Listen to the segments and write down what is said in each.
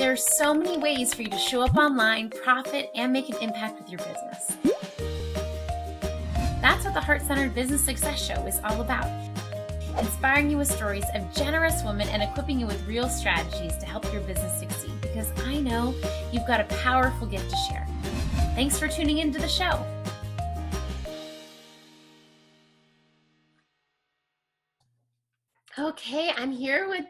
There's so many ways for you to show up online, profit, and make an impact with your business. That's what the Heartcentered Business Success Show is all about. Inspiring you with stories of generous women and equipping you with real strategies to help your business succeed, because I know you've got a powerful gift to share. Thanks for tuning into the show. Okay, I'm here with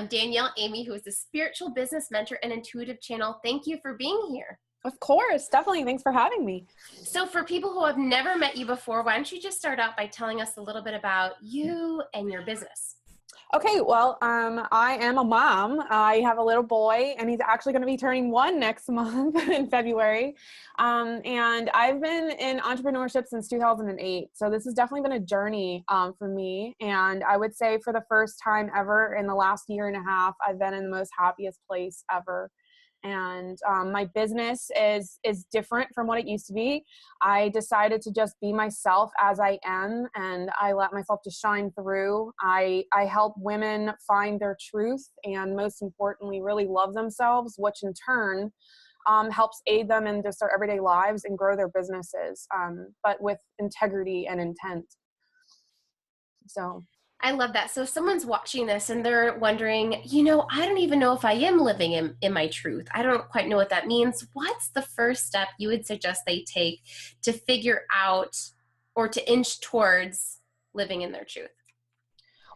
Danielle Aime, who is a spiritual business mentor and intuitive channel. Thank you for being here. Of course, definitely. Thanks for having me. So for people who have never met you before, why don't you just start out by telling us a little bit about you and your business? Okay, well, I am a mom. I have a little boy, and he's actually going to be turning 1 next month in February. And I've been in entrepreneurship since 2008. So this has definitely been a journey for me. And I would say for the first time ever in the last year and a half, I've been in the most happiest place ever. And my business is different from what it used to be. I decided to just be myself as I am, and I let myself to shine through. I help women find their truth and, most importantly, really love themselves, which in turn helps aid them in just their everyday lives and grow their businesses, but with integrity and intent. So I love that. So if someone's watching this and they're wondering, I don't even know if I am living in my truth. I don't quite know what that means. What's the first step you would suggest they take to figure out or to inch towards living in their truth?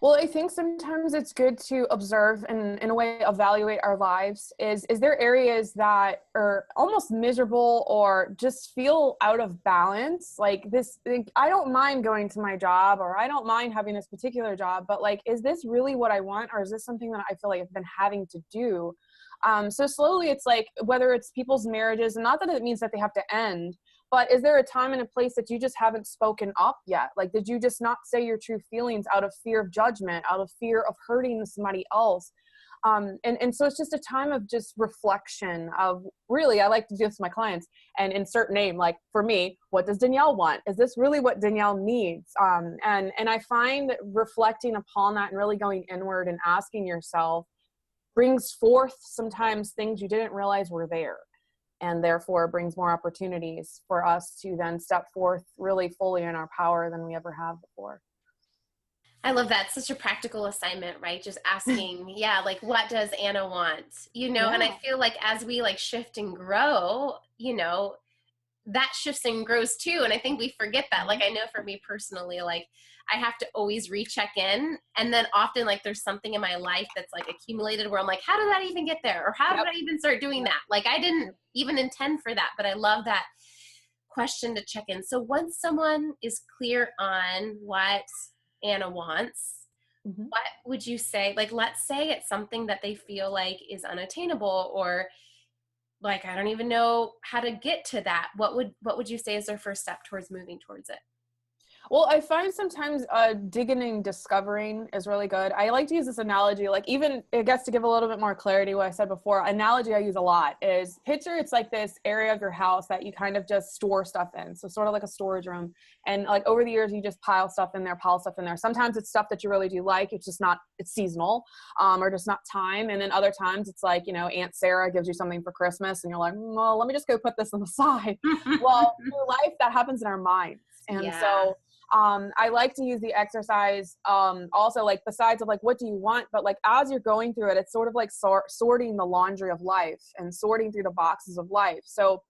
Well, I think sometimes it's good to observe and, in a way, evaluate our lives. Is there areas that are almost miserable or just feel out of balance? Like this, I don't mind going to my job, or I don't mind having this particular job, but like, is this really what I want? Or is this something that I feel like I've been having to do? So slowly it's like, whether it's people's marriages, and not that it means that they have to end, but is there a time and a place that you just haven't spoken up yet? Like, did you just not say your true feelings out of fear of judgment, out of fear of hurting somebody else? And so it's just a time of just reflection of, really, I like to do this to my clients and insert name, like for me, what does Danielle want? Is this really what Danielle needs? And I find that reflecting upon that and really going inward and asking yourself brings forth sometimes things you didn't realize were there. And therefore brings more opportunities for us to then step forth really fully in our power than we ever have before. I love that. Such a practical assignment, right? Just asking, like, what does Anna want? And I feel like as we shift and grow, that shifts and grows too. And I think we forget that. Like, I know for me personally, like, I have to always recheck in. And then often there's something in my life that's accumulated where I'm like, how did that even get there? Or how did I even start doing that? Like, I didn't even intend for that, but I love that question to check in. So once someone is clear on what Anna wants, what would you say? Like, let's say it's something that they feel like is unattainable, or like, I don't even know how to get to that. What would you say is their first step towards moving towards it? Well, I find sometimes digging and discovering is really good. I like to use this analogy, like, even, I guess, to give a little bit more clarity, what I said before, analogy I use a lot is, picture it's like this area of your house that you kind of just store stuff in. So sort of like a storage room. And like over the years, you just pile stuff in there. Sometimes it's stuff that you really do like. It's just not, it's seasonal, or just not time. And then other times it's like, Aunt Sarah gives you something for Christmas and you're like, well, let me just go put this on the side. Well, through life, that happens in our minds. And so I like to use the exercise also, like, besides of like, what do you want? But like, as you're going through it, it's sort of like sorting the laundry of life and sorting through the boxes of life. So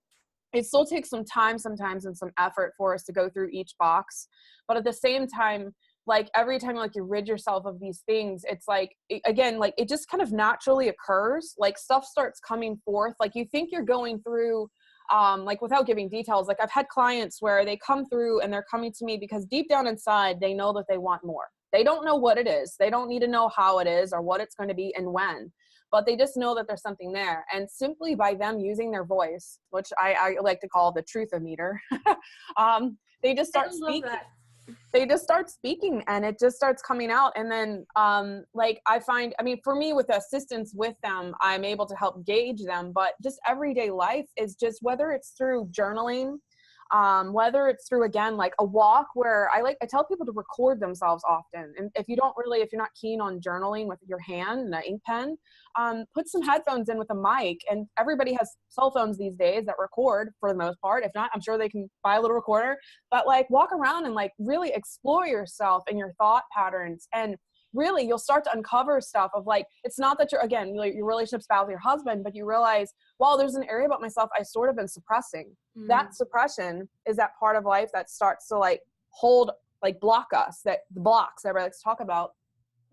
it still takes some time sometimes and some effort for us to go through each box. But at the same time, like, every time you rid yourself of these things, it's like, again, like, it just kind of naturally occurs. Like, stuff starts coming forth. Like, you think you're going through like, without giving details, like, I've had clients where they come through and they're coming to me because deep down inside, they know that they want more. They don't know what it is. They don't need to know how it is or what it's going to be and when, but they just know that there's something there. And simply by them using their voice, which I like to call the truth-o-meter, they just start speaking. They just start speaking and it just starts coming out. And then, like, I find, for me, with assistance with them, I'm able to help gauge them, but just everyday life is just, whether it's through journaling, whether it's through, again, like a walk where I tell people to record themselves often. And if you're not keen on journaling with your hand and an ink pen, put some headphones in with a mic, and everybody has cell phones these days that record for the most part. If not, I'm sure they can buy a little recorder, but like walk around and like really explore yourself and your thought patterns. And really you'll start to uncover stuff of like, it's not that your relationship's bad with your husband, but you realize, well, there's an area about myself I sort of been suppressing. That suppression is that part of life that starts to like block us, that the blocks that everybody likes to talk about.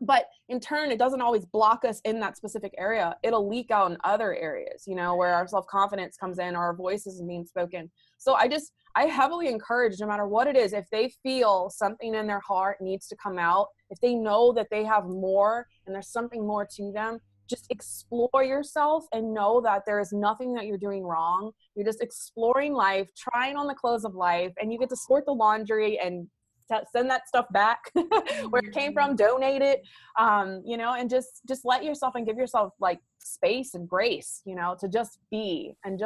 But in turn, it doesn't always block us in that specific area. It'll leak out in other areas, where our self-confidence comes in, or our voice isn't being spoken. So I heavily encourage, no matter what it is, if they feel something in their heart needs to come out, if they know that they have more and there's something more to them, just explore yourself and know that there is nothing that you're doing wrong. You're just exploring life, trying on the clothes of life, and you get to sort the laundry and send that stuff back where it came from, donate it, and just let yourself and give yourself like space and grace, to just be and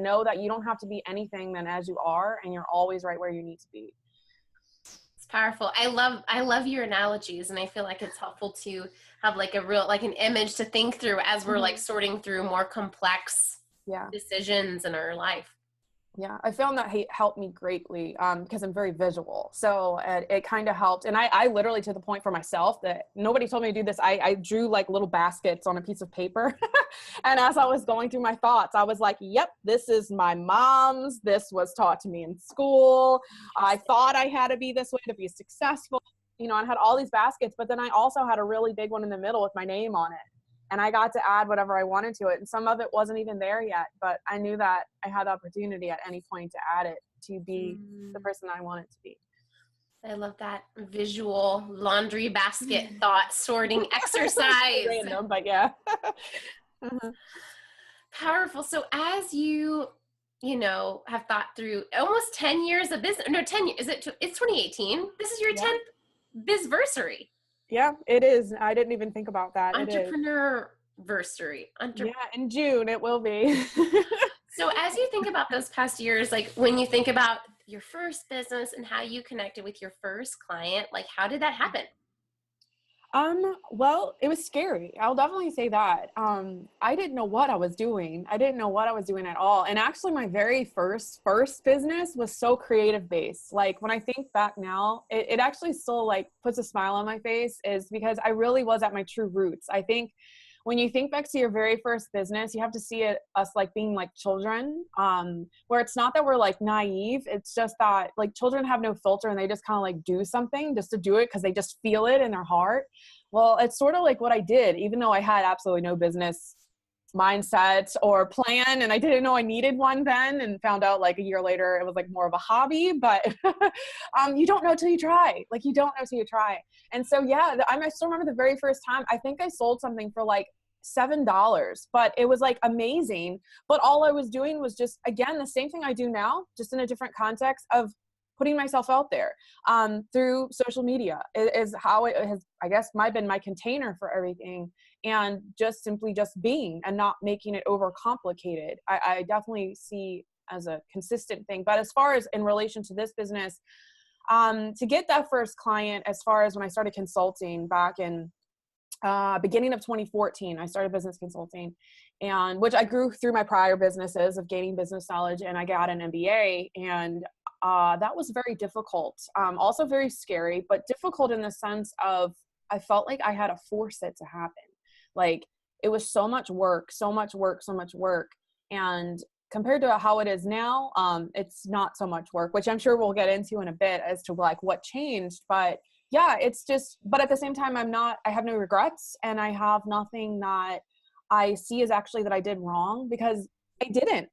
know that you don't have to be anything than as you are, and you're always right where you need to be. It's powerful. I love your analogies, and I feel like it's helpful to have like a real, like an image to think through as we're like sorting through more complex decisions in our life. Yeah, I found that helped me greatly because I'm very visual. So it kind of helped. And I literally, to the point for myself that nobody told me to do this, I drew like little baskets on a piece of paper. And as I was going through my thoughts, I was like, yep, this is my mom's. This was taught to me in school. I thought I had to be this way to be successful. I had all these baskets, but then I also had a really big one in the middle with my name on it. And I got to add whatever I wanted to it. And some of it wasn't even there yet, but I knew that I had the opportunity at any point to add it to be the person I wanted to be. I love that visual laundry basket thought sorting exercise. Random, but yeah. Powerful. So as you have thought through almost 10 years of business, no, 10 years, it's 2018. This is your 10th bizversary. Yeah, it is. I didn't even think about that. Entrepreneur-versary. Yeah, in June it will be. So as you think about those past years, like when you think about your first business and how you connected with your first client, like how did that happen? Well, it was scary. I'll definitely say that. I didn't know what I was doing. I didn't know what I was doing at all. And actually my very first business was so creative based. Like when I think back now, it actually still like puts a smile on my face, is because I really was at my true roots. I think when you think back to your very first business, you have to see us like being like children, where it's not that we're like naive. It's just that like children have no filter and they just kind of like do something just to do it because they just feel it in their heart. Well, it's sort of like what I did, even though I had absolutely no business mindset or plan, and I didn't know I needed one then, and found out like a year later it was like more of a hobby. But you don't know till you try. Like you don't know till you try. And so I still remember the very first time. I think I sold something for like $7, but it was like amazing. But all I was doing was just, again, the same thing I do now, just in a different context of putting myself out there through social media is how it has, I guess, been my container for everything. And just simply just being and not making it overcomplicated. I definitely see as a consistent thing. But as far as in relation to this business, to get that first client, as far as when I started consulting back in beginning of 2014, I started business consulting, and which I grew through my prior businesses of gaining business knowledge, and I got an MBA, and that was very difficult. Also very scary, but difficult in the sense of I felt like I had to force it to happen. Like it was so much work. And compared to how it is now, it's not so much work, which I'm sure we'll get into in a bit as to like what changed. But yeah, it's just, but at the same time, I have no regrets, and I have nothing that I see as actually that I did wrong, because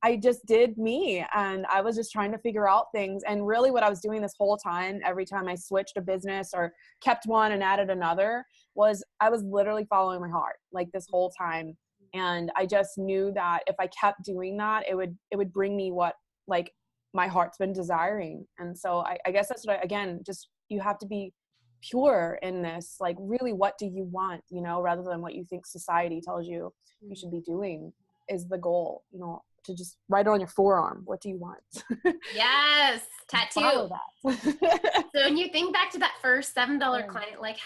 I just did me, and I was just trying to figure out things. And really what I was doing this whole time, every time I switched a business or kept one and added another, was I was literally following my heart like this whole time. And I just knew that if I kept doing that, it would bring me what like my heart's been desiring. And so I guess that's what again, just, you have to be pure in this, like really, what do you want, rather than what you think society tells you you should be doing is the goal, to just write it on your forearm. What do you want? Yes. Follow Tattoo. that. So when you think back to that first $7 Yeah. client, like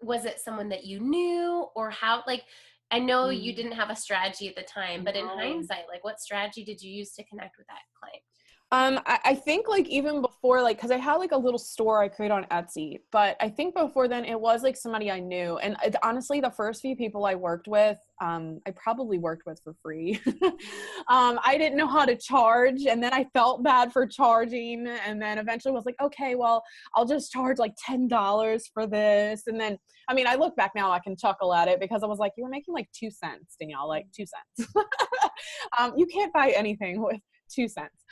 was it someone that you knew, or how, like, I know you didn't have a strategy at the time, but in No. hindsight, like, what strategy did you use to connect with that client? I think like even before, like, cause I had like a little store I created on Etsy, but I think before then it was like somebody I knew. And honestly, the first few people I worked with, I probably worked with for free. I didn't know how to charge, and then I felt bad for charging. And then eventually was like, okay, well, I'll just charge like $10 for this. And then, I mean, I look back now, I can chuckle at it because I was like, you were making like 2 cents, Danielle, like 2 cents. You can't buy anything with 2 cents.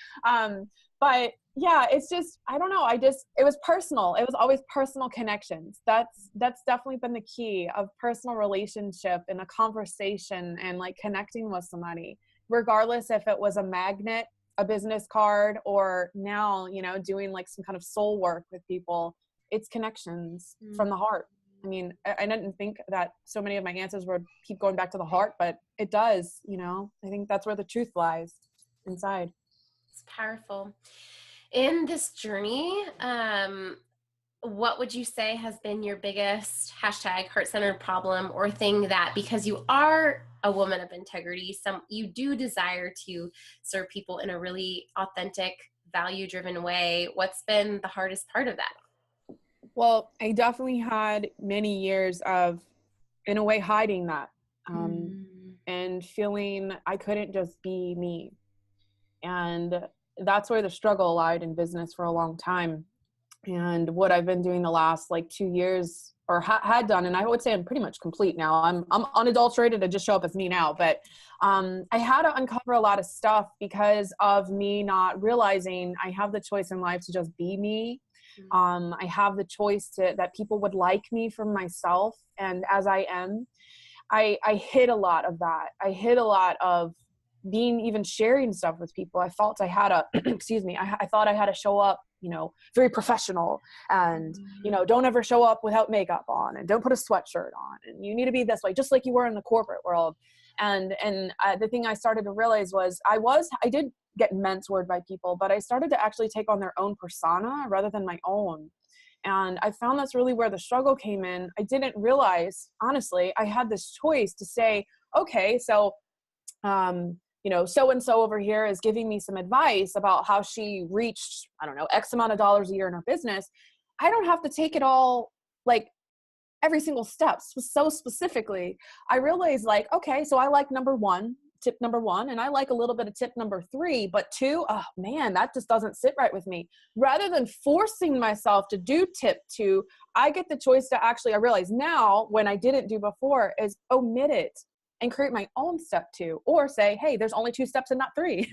But yeah, it's just, I don't know. It was personal. It was always personal connections. That's definitely been the key of personal relationship and a conversation and like connecting with somebody, regardless if it was a magnet, a business card, or now, doing like some kind of soul work with people. It's connections from the heart. I mean, I didn't think that so many of my answers would keep going back to the heart, but it does, I think that's where the truth lies inside. It's powerful. In this journey, what would you say has been your biggest hashtag heart-centered problem, or thing that, because you are a woman of integrity, you do desire to serve people in a really authentic, value-driven way? What's been the hardest part of that? Well, I definitely had many years of, in a way, hiding that, and feeling I couldn't just be me. And that's where the struggle lied in business for a long time. And what I've been doing the last like 2 years, or had done, and I would say I'm pretty much complete now. I'm unadulterated to just show up as me now. But I had to uncover a lot of stuff because of me not realizing I have the choice in life to just be me. I have the choice that people would like me for myself and as I am. I hid a lot of that. I hid a lot of being, even sharing stuff with people. I felt I had excuse me, I thought I had to show up, very professional, and, don't ever show up without makeup on, and don't put a sweatshirt on, and you need to be this way, just like you were in the corporate world. And the thing I started to realize was I did get mentored by people, but I started to actually take on their own persona rather than my own. And I found that's really where the struggle came in. I didn't realize, honestly, I had this choice to say, okay, so, so-and-so over here is giving me some advice about how she reached, I don't know, X amount of dollars a year in her business. I don't have to take it all, like every single step so specifically. I realized like, okay, so I like tip number one, and I like a little bit of tip number 3, but 2, oh man, that just doesn't sit right with me. Rather than forcing myself to do tip 2, I get the choice to actually, I realize now, when I didn't do before, is omit it and create my own step 2, or say, hey, there's only 2 steps and not 3.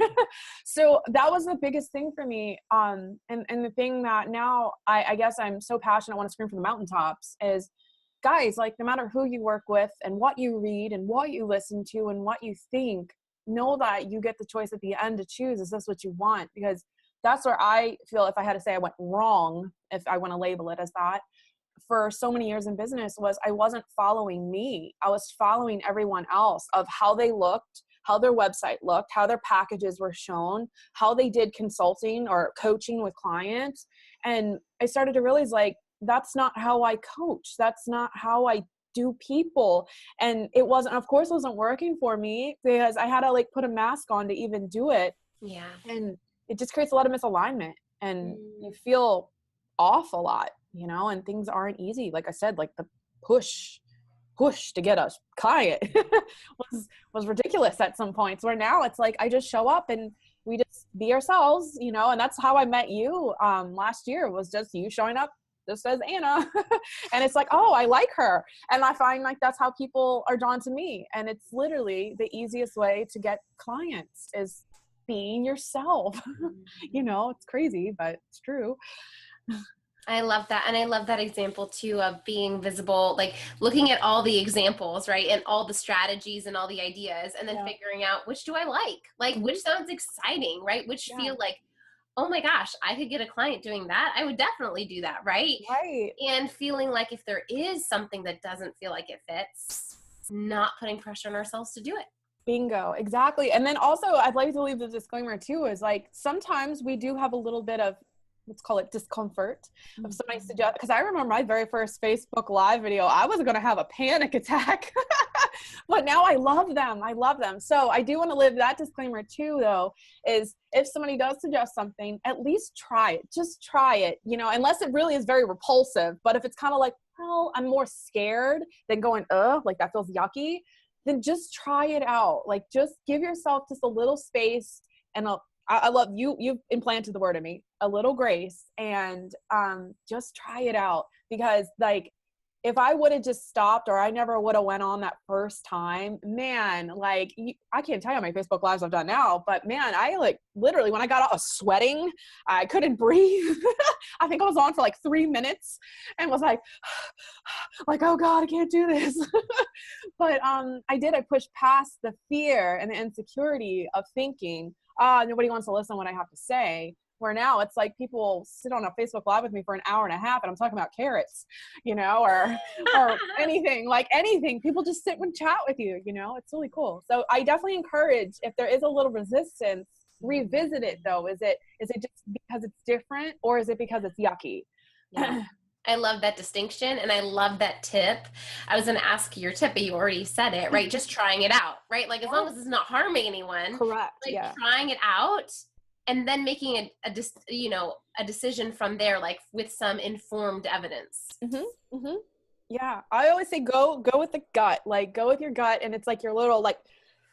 So that was the biggest thing for me. And the thing that now I guess I'm so passionate, I want to scream from the mountaintops, is guys, like, no matter who you work with and what you read and what you listen to and what you think, know that you get the choice at the end to choose, is this what you want? Because that's where I feel, if I had to say I went wrong, if I want to label it as that, for so many years in business, was I wasn't following me. I was following everyone else, of how they looked, how their website looked, how their packages were shown, how they did consulting or coaching with clients. And I started to realize, like, that's not how I coach. That's not how I do people. And it wasn't, of course, it wasn't working for me, because I had to like put a mask on to even do it. Yeah. And it just creates a lot of misalignment, and you feel off a lot, and things aren't easy. Like I said, like the push to get a client was ridiculous at some points, where now it's like I just show up and we just be ourselves, and that's how I met you last year, was just you showing up just as Anna. And it's like, oh, I like her. And I find like that's how people are drawn to me. And it's literally the easiest way to get clients, is being yourself. It's crazy, but it's true. I love that. And I love that example too, of being visible, like looking at all the examples, right? And all the strategies and all the ideas, and then figuring out, which do I like, which sounds exciting, right? Which feel like, oh my gosh, I could get a client doing that. I would definitely do that, right? Right. And feeling like if there is something that doesn't feel like it fits, not putting pressure on ourselves to do it. Bingo. Exactly. And then also I'd like to leave the disclaimer too, is like, sometimes we do have a little bit of, let's call it discomfort of somebody suggest, because I remember my very first Facebook Live video, I was going to have a panic attack, but now I love them. I love them. So I do want to live that disclaimer too, though, is if somebody does suggest something, at least try it. Just try it, you know, unless it really is very repulsive. But if it's kind of like, well, I'm more scared than going, like that feels yucky, then just try it out. Like, just give yourself just a little space and I love you. You've implanted the word in me, a little grace, and just try it out. Because like, if I would have just stopped, or I never would have went on that first time, man, like I can't tell you how many Facebook Lives I've done now, but man, I like literally when I got out, I was sweating. I couldn't breathe. I think I was on for like 3 minutes and was like, oh God, I can't do this. But I pushed past the fear and the insecurity of thinking, nobody wants to listen to what I have to say. Where now it's like people sit on a Facebook Live with me for an hour and a half and I'm talking about carrots, you know, or anything, like anything. People just sit and chat with you, you know, it's really cool. So I definitely encourage, if there is a little resistance, revisit it though. Is it just because it's different, or is it because it's yucky? Yeah. I love that distinction, and I love that tip. I was going to ask your tip, but you already said it, right? Just trying it out, right? Like, as long as it's not harming anyone, Correct. like Yeah. trying it out and then making a decision from there, like with some informed evidence. Mm-hmm. Mm-hmm. Yeah. I always say go with the gut, like go with your gut. And it's like your little like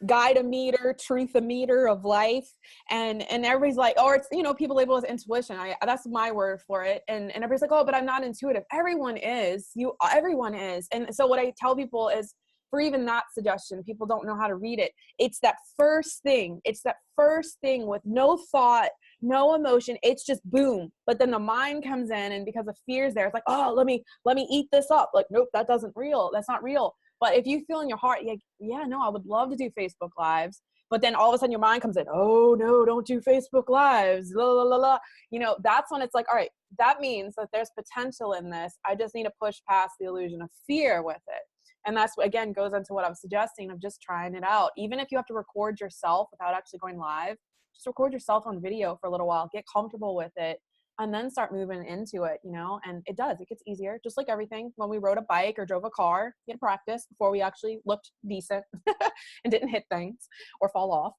guide-o-meter, truth-o-meter of life. And everybody's like, or it's, you know, people label it as intuition. That's my word for it. And everybody's like, oh, but I'm not intuitive. Everyone is. Everyone is. And so what I tell people is, for even that suggestion, people don't know how to read it. It's that first thing. It's that first thing with no thought, no emotion. It's just boom. But then the mind comes in, and because the fear's there, it's like, oh, let me eat this up. Like, nope, that's not real. But if you feel in your heart, yeah, no, I would love to do Facebook Lives. But then all of a sudden your mind comes in, oh no, don't do Facebook Lives, la la la la. You know, that's when it's like, all right, that means that there's potential in this. I just need to push past the illusion of fear with it. And that's, again, goes into what I'm suggesting of just trying it out. Even if you have to record yourself without actually going live, just record yourself on video for a little while, get comfortable with it, and then start moving into it, you know. And it gets easier, just like everything. When we rode a bike or drove a car, you had to practice before we actually looked decent and didn't hit things or fall off.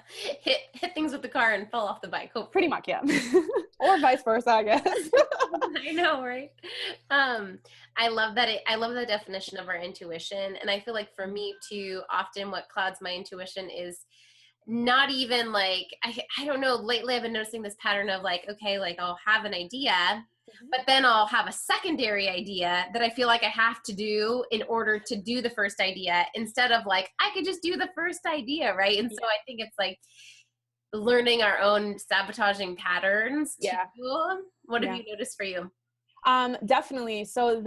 hit things with the car and fall off the bike, hopefully. Pretty much, yeah. Or vice versa, I guess. I know, right? I love that. I love the definition of our intuition. And I feel like for me too, often what clouds my intuition is not even like, I don't know, lately I've been noticing this pattern of like, okay, like I'll have an idea, but then I'll have a secondary idea that I feel like I have to do in order to do the first idea, instead of like, I could just do the first idea, right? And so I think it's like learning our own sabotaging patterns too. Yeah. What have you noticed for you? Definitely. So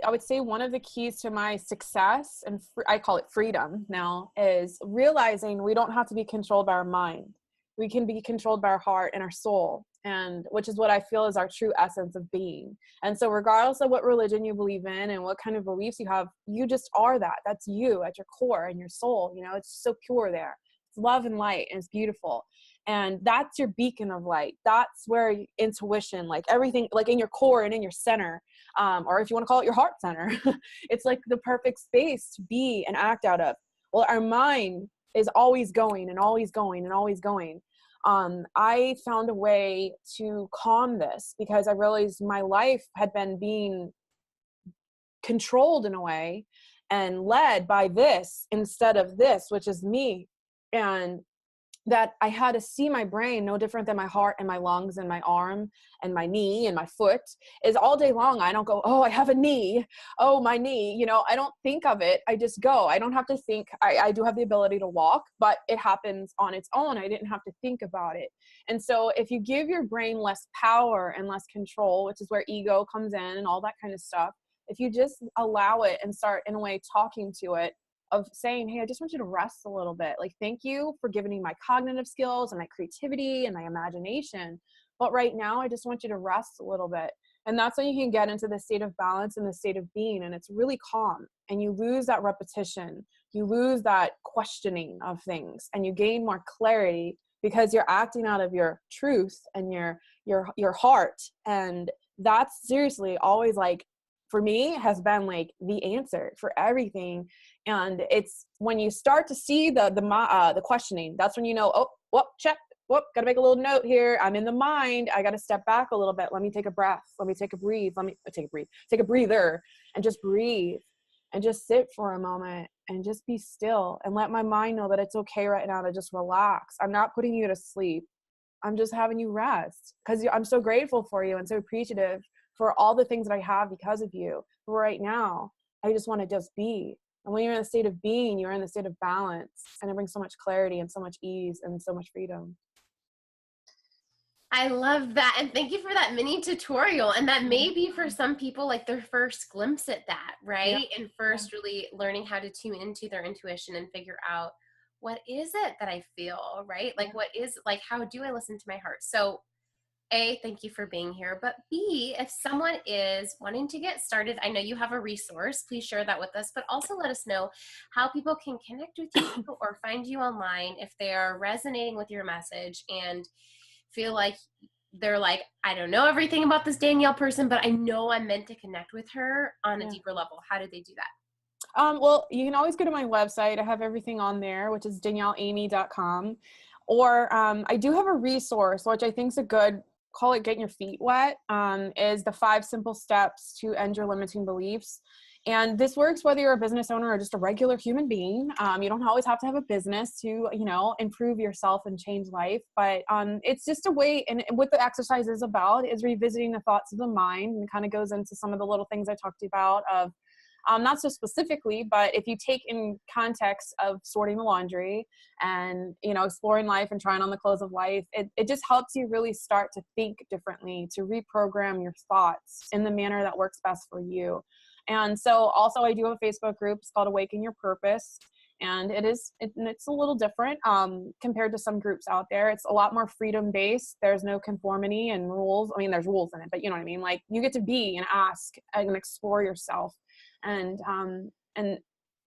I would say one of the keys to my success, and I call it freedom now, is realizing we don't have to be controlled by our mind. We can be controlled by our heart and our soul, and which is what I feel is our true essence of being. And so regardless of what religion you believe in and what kind of beliefs you have, you just are that. That's you at your core and your soul. You know, it's so pure there. It's love and light, and it's beautiful. And that's your beacon of light. That's where intuition, like everything, like in your core and in your center, or if you want to call it your heart center, it's like the perfect space to be and act out of. Well, our mind is always going and always going and always going. I found a way to calm this because I realized my life had been being controlled in a way and led by this instead of this, which is me. And that I had to see my brain no different than my heart and my lungs and my arm and my knee and my foot is all day long. I don't go, oh, I have a knee. Oh, my knee. You know, I don't think of it. I just go. I don't have to think. I do have the ability to walk, but it happens on its own. I didn't have to think about it. And so if you give your brain less power and less control, which is where ego comes in and all that kind of stuff, if you just allow it and start in a way talking to it, of saying, hey, I just want you to rest a little bit. Like, thank you for giving me my cognitive skills and my creativity and my imagination. But right now, I just want you to rest a little bit. And that's when you can get into the state of balance and the state of being. And it's really calm. And you lose that repetition you lose that questioning of things, and you gain more clarity because you're acting out of your truth and your heart. And that's seriously always, like, for me, has been like the answer for everything. And it's when you start to see the questioning, that's when you know, oh, whoop, check, whoop, gotta make a little note here. I'm in the mind. I gotta step back a little bit. Let me take a breath. Let me take a breathe. Take a breather, and just breathe and just sit for a moment and just be still and let my mind know that it's okay right now to just relax. I'm not putting you to sleep. I'm just having you rest because I'm so grateful for you and so appreciative for all the things that I have because of you. But right now, I just want to just be. And when you're in a state of being, you're in the state of balance, and it brings so much clarity and so much ease and so much freedom. I love that. And thank you for that mini tutorial. And that may be for some people like their first glimpse at that, Yeah. right? And first really learning how to tune into their intuition and figure out, what is it that I feel, right? Like, what is, like, how do I listen to my heart? So, A, thank you for being here. But B, if someone is wanting to get started, I know you have a resource. Please share that with us, but also let us know how people can connect with you or find you online if they are resonating with your message and feel like they're like, I don't know everything about this Danielle person, but I know I'm meant to connect with her on a deeper level. How do they do that? Well, you can always go to my website. I have everything on there, which is danielleaime.com. Or I do have a resource, which I think is a good, call it getting your feet wet, is the 5 simple steps to end your limiting beliefs. And this works whether you're a business owner or just a regular human being. You don't always have to have a business to, improve yourself and change life. But it's just a way, and what the exercise is about is revisiting the thoughts of the mind, and kind of goes into some of the little things I talked about of, not so specifically, but if you take in context of sorting the laundry and, exploring life and trying on the clothes of life, it just helps you really start to think differently, to reprogram your thoughts in the manner that works best for you. And so also I do have a Facebook group. It's called Awaken Your Purpose. And it's a little different compared to some groups out there. It's a lot more freedom based. There's no conformity and rules. I mean, there's rules in it, but you know what I mean? Like, you get to be and ask and explore yourself. And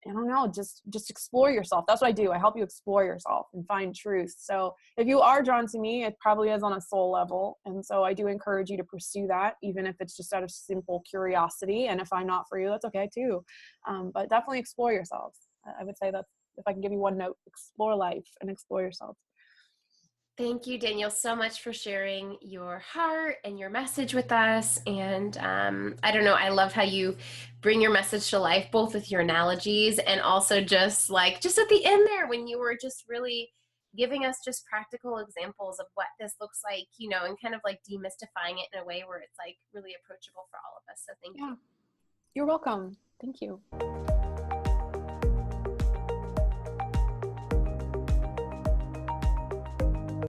I don't know, just explore yourself. That's what I do. I help you explore yourself and find truth. So if you are drawn to me, it probably is on a soul level. And so I do encourage you to pursue that, even if it's just out of simple curiosity. And if I'm not for you, that's okay too. But definitely explore yourself. I would say that's, if I can give you one note, explore life and explore yourself. Thank you, Danielle, so much for sharing your heart and your message with us. And I don't know, I love how you bring your message to life, both with your analogies and also just at the end there when you were just really giving us just practical examples of what this looks like, and kind of like demystifying it in a way where it's like really approachable for all of us. So thank you. You're welcome. Thank you.